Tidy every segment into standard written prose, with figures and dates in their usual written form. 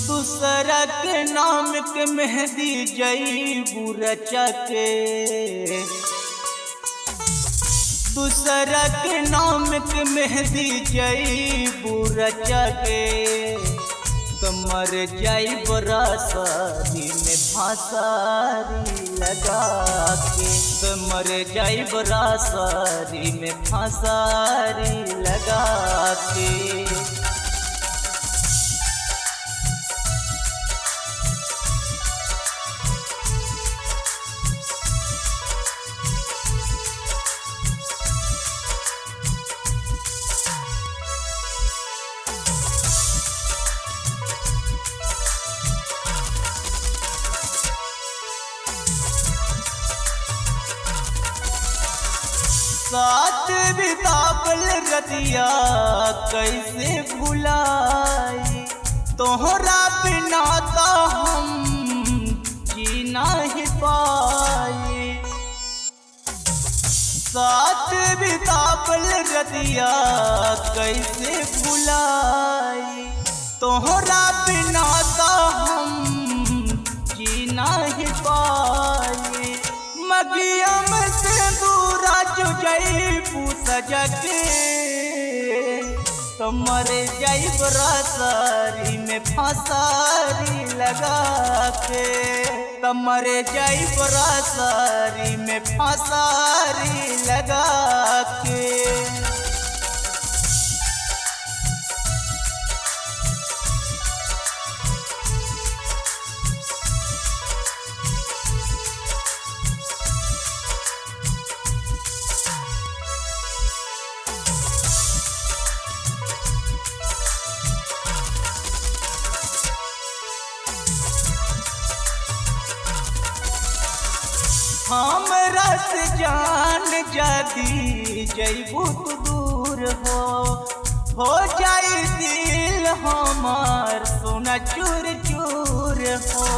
दूसरा के नाम के मेहंदी जईबू रचा के, दूसरा के नाम के मेहंदी जईबू रचा के, मर जाइब रासारी में फांसारी लगा के, मर जाइब रासारी में फांसारी लगा के। साथ बितावल रतिया कैसे भुलाई, तोहरा बिना तो हम जी नहीं पाए। साथ बितावल रतिया कैसे भुलाई, तोहरा बिना तो हम जी नहीं पाए। मगिया में सिंदूरा जो जईबू सजा के, मर जाइब रासारी में फांसारी लगा के, मर जाइब रासारी में फांसारी लगा के। हमरा से जान जादी जईबू तू दूर हो जाई दिल हमार सोना चूर चूर हो।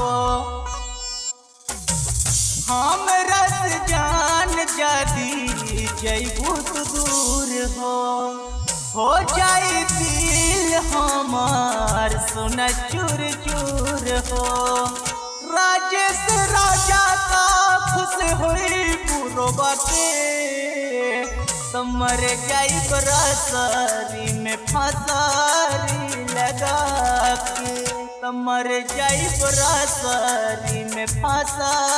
हमरा से जान जादी जईबू तू दूर हो जाई दिल हमार सोना चूर चूर हो। राजेश राजा का खुश हुई पूरोबा के, मर जाइब रासारी में फांसारी लगा के, मर जाइब रासारी में फांसारी